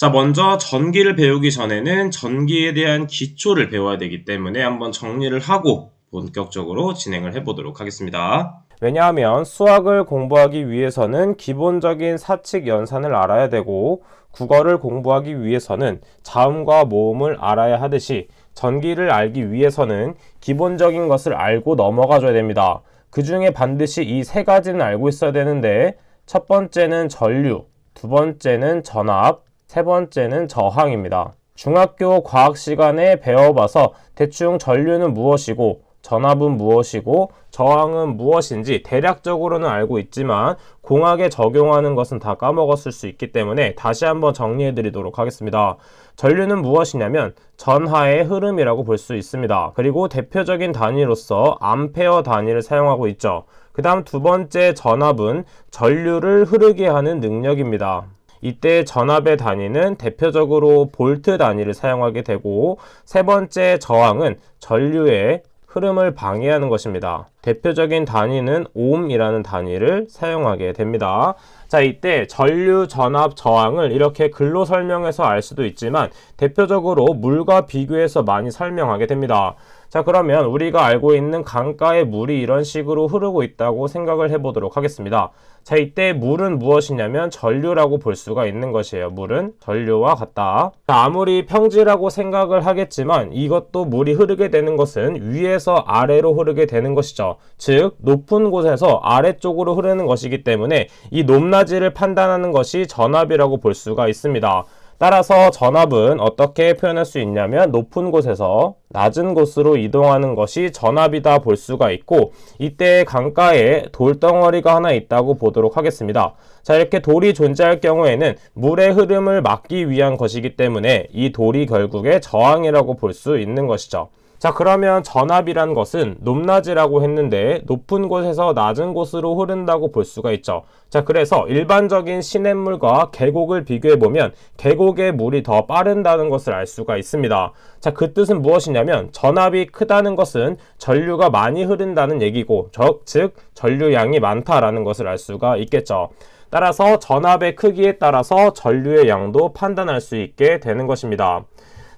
자, 먼저 전기를 배우기 전에는 전기에 대한 기초를 배워야 되기 때문에 한번 정리를 하고 본격적으로 진행을 해보도록 하겠습니다. 왜냐하면 수학을 공부하기 위해서는 기본적인 사칙 연산을 알아야 되고, 국어를 공부하기 위해서는 자음과 모음을 알아야 하듯이 전기를 알기 위해서는 기본적인 것을 알고 넘어가 줘야 됩니다. 그 중에 반드시 이 세 가지는 알고 있어야 되는데, 첫 번째는 전류, 두 번째는 전압, 세 번째는 저항입니다. 중학교 과학 시간에 배워봐서 대충 전류는 무엇이고 전압은 무엇이고 저항은 무엇인지 대략적으로는 알고 있지만 공학에 적용하는 것은 다 까먹었을 수 있기 때문에 다시 한번 정리해 드리도록 하겠습니다. 전류는 무엇이냐면 전하의 흐름이라고 볼 수 있습니다. 그리고 대표적인 단위로서 암페어 단위를 사용하고 있죠. 그 다음 두 번째 전압은 전류를 흐르게 하는 능력입니다. 이때 전압의 단위는 대표적으로 볼트 단위를 사용하게 되고, 세 번째 저항은 전류의 흐름을 방해하는 것입니다. 대표적인 단위는 옴이라는 단위를 사용하게 됩니다. 자, 이때 전류, 전압, 저항을 이렇게 글로 설명해서 알 수도 있지만 대표적으로 물과 비교해서 많이 설명하게 됩니다. 자, 그러면 우리가 알고 있는 강가의 물이 이런 식으로 흐르고 있다고 생각을 해보도록 하겠습니다. 자, 이때 물은 무엇이냐면 전류라고 볼 수가 있는 것이에요. 물은 전류와 같다. 자, 아무리 평지라고 생각을 하겠지만 이것도 물이 흐르게 되는 것은 위에서 아래로 흐르게 되는 것이죠. 즉, 높은 곳에서 아래쪽으로 흐르는 것이기 때문에 이 높낮이를 판단하는 것이 전압이라고 볼 수가 있습니다. 따라서 전압은 어떻게 표현할 수 있냐면 높은 곳에서 낮은 곳으로 이동하는 것이 전압이다 볼 수가 있고, 이때 강가에 돌덩어리가 하나 있다고 보도록 하겠습니다. 자, 이렇게 돌이 존재할 경우에는 물의 흐름을 막기 위한 것이기 때문에 이 돌이 결국에 저항이라고 볼 수 있는 것이죠. 자, 그러면 전압이란 것은 높낮이라고 했는데 높은 곳에서 낮은 곳으로 흐른다고 볼 수가 있죠. 자, 그래서 일반적인 시냇물과 계곡을 비교해보면 계곡의 물이 더 빠른다는 것을 알 수가 있습니다. 자, 그 뜻은 무엇이냐면 전압이 크다는 것은 전류가 많이 흐른다는 얘기고, 즉 전류량이 많다라는 것을 알 수가 있겠죠. 따라서 전압의 크기에 따라서 전류의 양도 판단할 수 있게 되는 것입니다.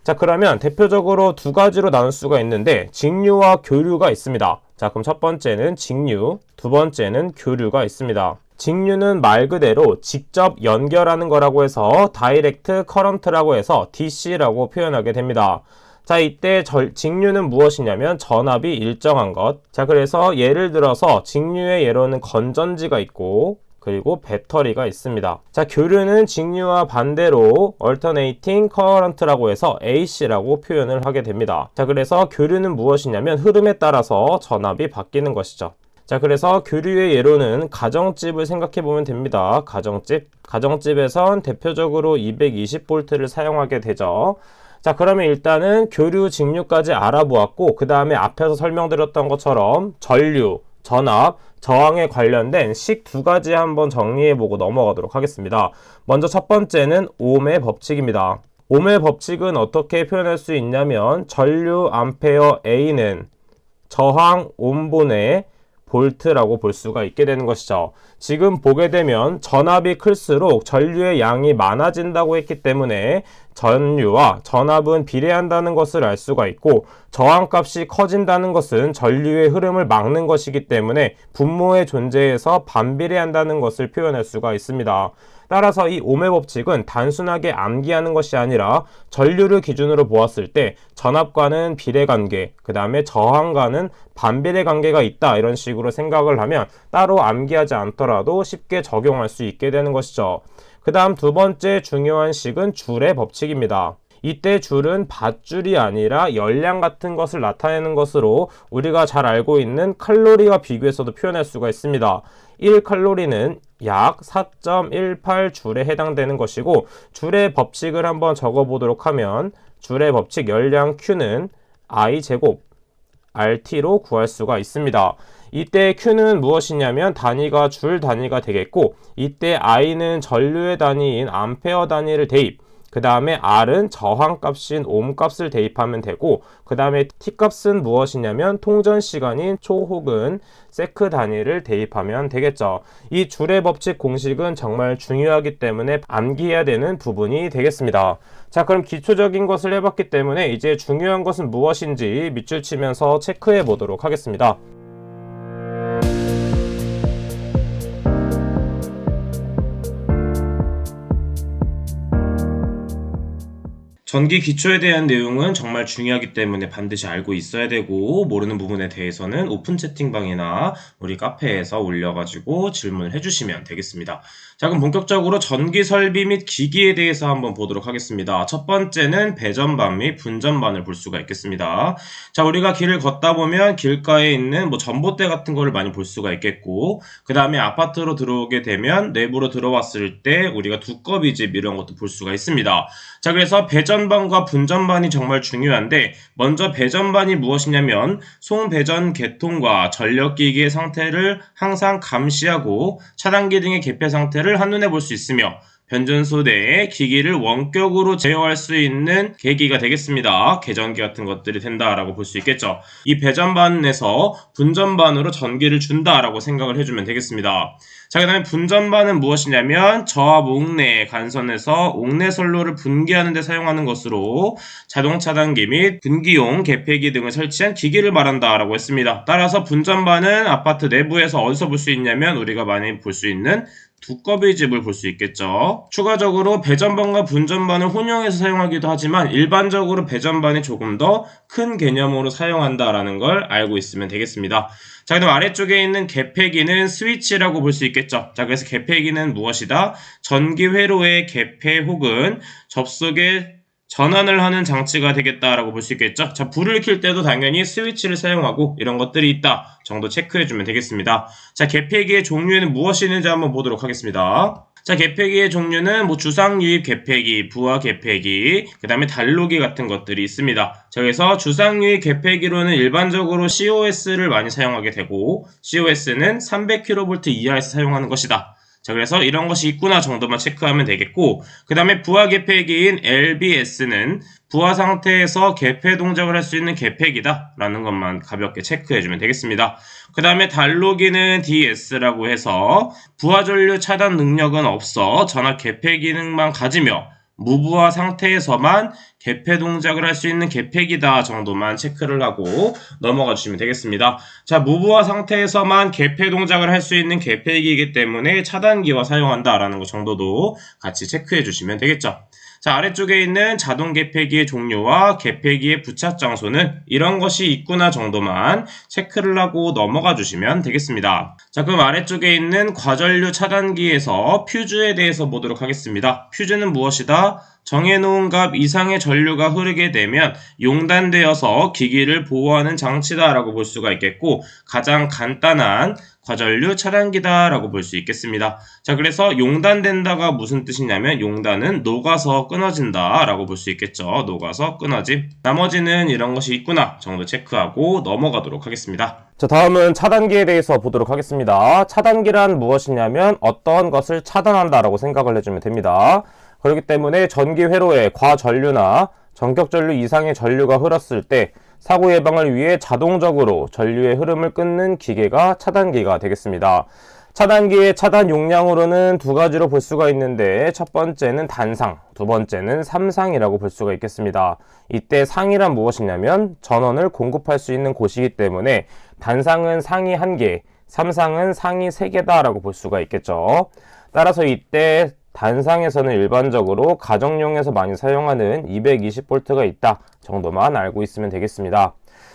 자, 그러면 대표적으로 두 가지로 나눌 수가 있는데 직류와 교류가 있습니다. 자, 그럼 첫 번째는 직류, 두 번째는 교류가 있습니다. 직류는 말 그대로 직접 연결하는 거라고 해서 다이렉트 커런트라고 해서 DC라고 표현하게 됩니다. 자, 이때 직류는 무엇이냐면 전압이 일정한 것. 자, 그래서 예를 들어서 직류의 예로는 건전지가 있고 그리고 배터리가 있습니다. 자, 교류는 직류와 반대로 alternating current라고 해서 AC라고 표현을 하게 됩니다. 자, 그래서 교류는 무엇이냐면 흐름에 따라서 전압이 바뀌는 것이죠. 자, 그래서 교류의 예로는 가정집을 생각해 보면 됩니다. 가정집에선 대표적으로 220V를 사용하게 되죠. 자, 그러면 일단은 교류, 직류까지 알아보았고, 그 다음에 앞에서 설명드렸던 것처럼 전류, 전압, 저항에 관련된 식 두 가지 한번 정리해보고 넘어가도록 하겠습니다. 먼저 첫 번째는 옴의 법칙입니다. 옴의 법칙은 어떻게 표현할 수 있냐면 전류 암페어 A는 저항 옴분의 볼트라고 볼 수가 있게 되는 것이죠. 지금 보게 되면 전압이 클수록 전류의 양이 많아진다고 했기 때문에 전류와 전압은 비례한다는 것을 알 수가 있고, 저항값이 커진다는 것은 전류의 흐름을 막는 것이기 때문에 분모의 존재에서 반비례한다는 것을 표현할 수가 있습니다. 따라서 이 옴의 법칙은 단순하게 암기하는 것이 아니라 전류를 기준으로 보았을 때 전압과는 비례관계, 그 다음에 저항과는 반비례 관계가 있다, 이런 식으로 생각을 하면 따로 암기하지 않더라도 쉽게 적용할 수 있게 되는 것이죠. 그 다음 두 번째 중요한 식은 줄의 법칙입니다. 이때 줄은 밧줄이 아니라 열량 같은 것을 나타내는 것으로 우리가 잘 알고 있는 칼로리와 비교해서도 표현할 수가 있습니다. 1칼로리는 약 4.18줄에 해당되는 것이고, 줄의 법칙을 한번 적어보도록 하면 줄의 법칙 열량 Q는 I제곱 RT로 구할 수가 있습니다. 이때 Q는 무엇이냐면 단위가 줄 단위가 되겠고, 이때 I는 전류의 단위인 암페어 단위를 대입, 그 다음에 R은 저항값인 ohm값을 대입하면 되고, 그 다음에 T값은 무엇이냐면 통전시간인 초 혹은 세크 단위를 대입하면 되겠죠. 이 줄의 법칙 공식은 정말 중요하기 때문에 암기해야 되는 부분이 되겠습니다. 자, 그럼 기초적인 것을 해봤기 때문에 이제 중요한 것은 무엇인지 밑줄 치면서 체크해 보도록 하겠습니다. 전기 기초에 대한 내용은 정말 중요하기 때문에 반드시 알고 있어야 되고, 모르는 부분에 대해서는 오픈 채팅방이나 우리 카페에서 올려가지고 질문을 해주시면 되겠습니다. 자, 그럼 본격적으로 전기 설비 및 기기에 대해서 한번 보도록 하겠습니다. 첫 번째는 배전반 및 분전반을 볼 수가 있겠습니다. 자, 우리가 길을 걷다 보면 길가에 있는 전봇대 같은 거를 많이 볼 수가 있겠고, 그 다음에 아파트로 들어오게 되면 내부로 들어왔을 때 우리가 두꺼비집 이런 것도 볼 수가 있습니다. 자, 그래서 배전반과 분전반이 정말 중요한데, 먼저 배전반이 무엇이냐면 송배전 계통과 전력기기의 상태를 항상 감시하고 차단기 등의 개폐 상태를 한눈에 볼 수 있으며 변전소 내에 기기를 원격으로 제어할 수 있는 계기가 되겠습니다. 계전기 같은 것들이 된다라고 볼 수 있겠죠. 이 배전반에서 분전반으로 전기를 준다라고 생각을 해주면 되겠습니다. 자, 그 다음에 분전반은 무엇이냐면 저압 옥내 간선에서 옥내 선로를 분기하는 데 사용하는 것으로 자동 차단기 및 분기용 개폐기 등을 설치한 기기를 말한다라고 했습니다. 따라서 분전반은 아파트 내부에서 어디서 볼 수 있냐면 우리가 많이 볼 수 있는 두꺼비 집을 볼 수 있겠죠. 추가적으로 배전반과 분전반을 혼용해서 사용하기도 하지만 일반적으로 배전반이 조금 더 큰 개념으로 사용한다라는 걸 알고 있으면 되겠습니다. 자, 그럼 아래쪽에 있는 개폐기는 스위치라고 볼 수 있겠죠. 자, 그래서 개폐기는 무엇이다? 전기 회로의 개폐 혹은 접속에 전환을 하는 장치가 되겠다라고 볼 수 있겠죠. 자, 불을 켤 때도 당연히 스위치를 사용하고 이런 것들이 있다 정도 체크해주면 되겠습니다. 자, 개폐기의 종류에는 무엇이 있는지 한번 보도록 하겠습니다. 자, 개폐기의 종류는 주상유입 개폐기, 부하 개폐기, 그 다음에 단로기 같은 것들이 있습니다. 자, 그래서 주상유입 개폐기로는 일반적으로 COS를 많이 사용하게 되고, COS는 300kV 이하에서 사용하는 것이다. 자, 그래서 이런 것이 있구나 정도만 체크하면 되겠고, 그 다음에 부하 개폐기인 LBS는 부하 상태에서 개폐 동작을 할 수 있는 개폐기다 라는 것만 가볍게 체크해주면 되겠습니다. 그 다음에 단로기는 DS라고 해서 부하 전류 차단 능력은 없어 전압 개폐 기능만 가지며 무부하 상태에서만 개폐 동작을 할 수 있는 개폐기다 정도만 체크를 하고 넘어가 주시면 되겠습니다. 자, 무부하 상태에서만 개폐 동작을 할 수 있는 개폐기이기 때문에 차단기와 사용한다라는 것 정도도 같이 체크해 주시면 되겠죠. 자, 아래쪽에 있는 자동 개폐기의 종류와 개폐기의 부착 장소는 이런 것이 있구나 정도만 체크를 하고 넘어가 주시면 되겠습니다. 자, 그럼 아래쪽에 있는 과전류 차단기에서 퓨즈에 대해서 보도록 하겠습니다. 퓨즈는 무엇이다? 정해놓은 값 이상의 전류가 흐르게 되면 용단되어서 기기를 보호하는 장치다라고 볼 수가 있겠고, 가장 간단한 과전류 차단기다 라고 볼 수 있겠습니다. 자, 그래서 용단된다가 무슨 뜻이냐면 용단은 녹아서 끊어진다 라고 볼 수 있겠죠. 녹아서 끊어짐. 나머지는 이런 것이 있구나 정도 체크하고 넘어가도록 하겠습니다. 자, 다음은 차단기에 대해서 보도록 하겠습니다. 차단기란 무엇이냐면 어떤 것을 차단한다 라고 생각을 해주면 됩니다. 그렇기 때문에 전기 회로에 과전류나 전격 전류 이상의 전류가 흘렀을 때 사고 예방을 위해 자동적으로 전류의 흐름을 끊는 기계가 차단기가 되겠습니다. 차단기의 차단 용량으로는 두 가지로 볼 수가 있는데, 첫 번째는 단상, 두 번째는 삼상이라고 볼 수가 있겠습니다. 이때 상이란 무엇이냐면 전원을 공급할 수 있는 곳이기 때문에 단상은 상이 1개, 삼상은 상이 3개다 라고 볼 수가 있겠죠. 따라서 이때 단상에서는 일반적으로 가정용에서 많이 사용하는 220V가 있다 정도만 알고 있으면 되겠습니다.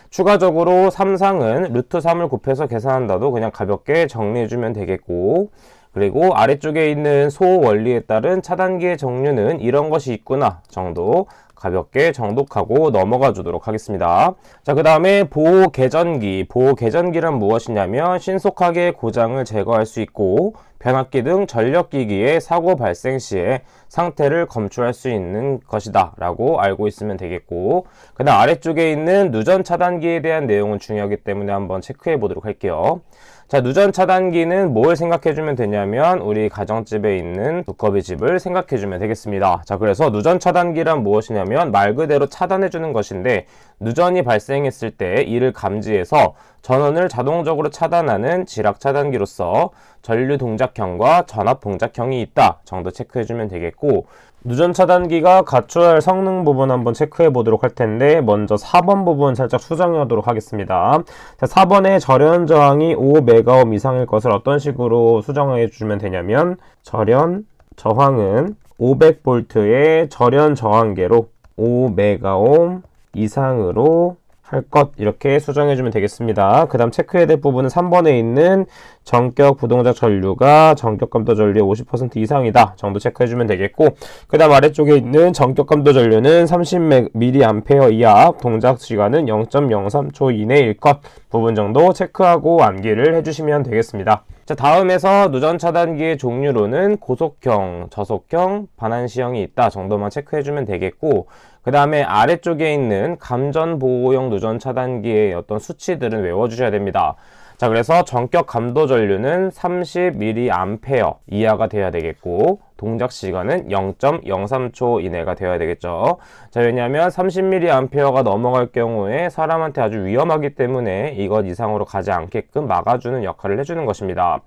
추가적으로 삼상은 루트 3을 곱해서 계산한다도 그냥 가볍게 정리해주면 되겠고, 그리고 아래쪽에 있는 소 원리에 따른 차단기의 종류는 이런 것이 있구나 정도 가볍게 정독하고 넘어가 주도록 하겠습니다. 자, 그 다음에 보호 개전기. 보호 개전기란 무엇이냐면 신속하게 고장을 제거할 수 있고 변압기 등 전력기기의 사고 발생 시에 상태를 검출할 수 있는 것이다 라고 알고 있으면 되겠고, 그 다음 아래쪽에 있는 누전 차단기에 대한 내용은 중요하기 때문에 한번 체크해 보도록 할게요. 자, 누전 차단기는 뭘 생각해주면 되냐면 우리 가정집에 있는 두꺼비 집을 생각해주면 되겠습니다. 자, 그래서 누전 차단기란 무엇이냐면 말 그대로 차단해주는 것인데 누전이 발생했을 때 이를 감지해서 전원을 자동적으로 차단하는 지락 차단기로서 전류 동작형과 전압 동작형이 있다 정도 체크해주면 되겠고, 누전 차단기가 갖춰야 할 성능 부분 한번 체크해 보도록 할 텐데, 먼저 4번 부분 살짝 수정해 보도록 하겠습니다. 자, 4번에 절연 저항이 5메가옴 이상일 것을 어떤 식으로 수정해 주면 되냐면, 절연 저항은 500V의 절연 저항계로 5메가옴 이상으로 할 것, 이렇게 수정해주면 되겠습니다. 그 다음 체크해야 될 부분은 3번에 있는 전격 부동작 전류가 전격 감도 전류의 50% 이상이다 정도 체크해주면 되겠고, 그 다음 아래쪽에 있는 전격 감도 전류는 30mA 이하, 동작 시간은 0.03초 이내일 것 부분 정도 체크하고 암기를 해주시면 되겠습니다. 자, 다음에서 누전 차단기의 종류로는 고속형, 저속형, 반환시형이 있다 정도만 체크해주면 되겠고, 그 다음에 아래쪽에 있는 감전 보호용 누전 차단기의 어떤 수치들은 외워주셔야 됩니다. 자, 그래서 전격 감도 전류는 30mA 이하가 되어야 되겠고, 동작 시간은 0.03초 이내가 되어야 되겠죠. 자, 왜냐하면 30mA가 넘어갈 경우에 사람한테 아주 위험하기 때문에 이것 이상으로 가지 않게끔 막아주는 역할을 해주는 것입니다.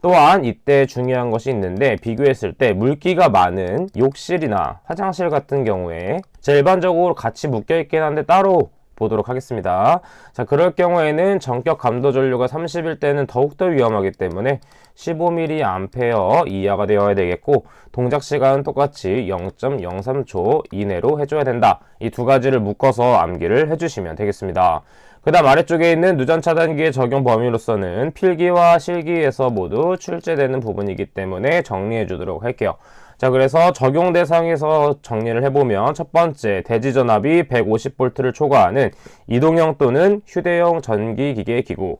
또한 이때 중요한 것이 있는데, 비교했을 때 물기가 많은 욕실이나 화장실 같은 경우에 일반적으로 같이 묶여있긴 한데 따로 보도록 하겠습니다. 자, 그럴 경우에는 전격 감도 전류가 30일 때는 더욱더 위험하기 때문에 15mA 이하가 되어야 되겠고, 동작 시간은 똑같이 0.03초 이내로 해줘야 된다. 이 두 가지를 묶어서 암기를 해주시면 되겠습니다. 그 다음 아래쪽에 있는 누전 차단기의 적용 범위로서는 필기와 실기에서 모두 출제되는 부분이기 때문에 정리해 주도록 할게요. 자, 그래서 적용 대상에서 정리를 해보면, 첫 번째, 대지 전압이 150V를 초과하는 이동형 또는 휴대용 전기기계 기구,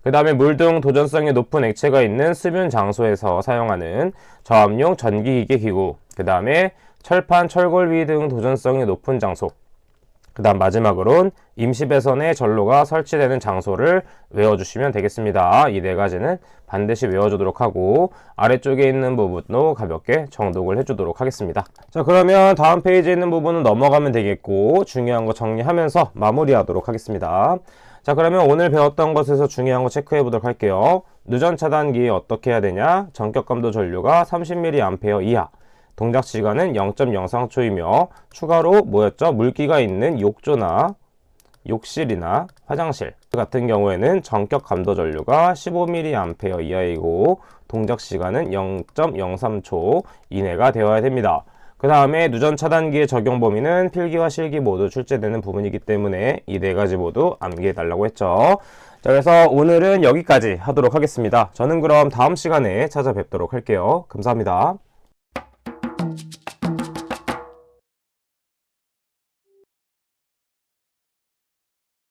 그 다음에 물 등 도전성이 높은 액체가 있는 수변 장소에서 사용하는 저압용 전기기계 기구, 그 다음에 철판, 철골위 등 도전성이 높은 장소, 그 다음 마지막으로는 임시 배선에 전로가 설치되는 장소를 외워주시면 되겠습니다. 이 네 가지는 반드시 외워주도록 하고, 아래쪽에 있는 부분도 가볍게 정독을 해주도록 하겠습니다. 자, 그러면 다음 페이지에 있는 부분은 넘어가면 되겠고, 중요한 거 정리하면서 마무리하도록 하겠습니다. 자, 그러면 오늘 배웠던 것에서 중요한 거 체크해 보도록 할게요. 누전 차단기 어떻게 해야 되냐? 전격 감도 전류가 30mA 이하, 동작 시간은 0.03초이며 추가로 뭐였죠? 물기가 있는 욕조나 욕실이나 화장실 같은 경우에는 전격 감도 전류가 15mA 이하이고 동작 시간은 0.03초 이내가 되어야 됩니다. 그 다음에 누전 차단기의 적용 범위는 필기와 실기 모두 출제되는 부분이기 때문에 이 네 가지 모두 암기해 달라고 했죠. 자, 그래서 오늘은 여기까지 하도록 하겠습니다. 저는 그럼 다음 시간에 찾아뵙도록 할게요. 감사합니다.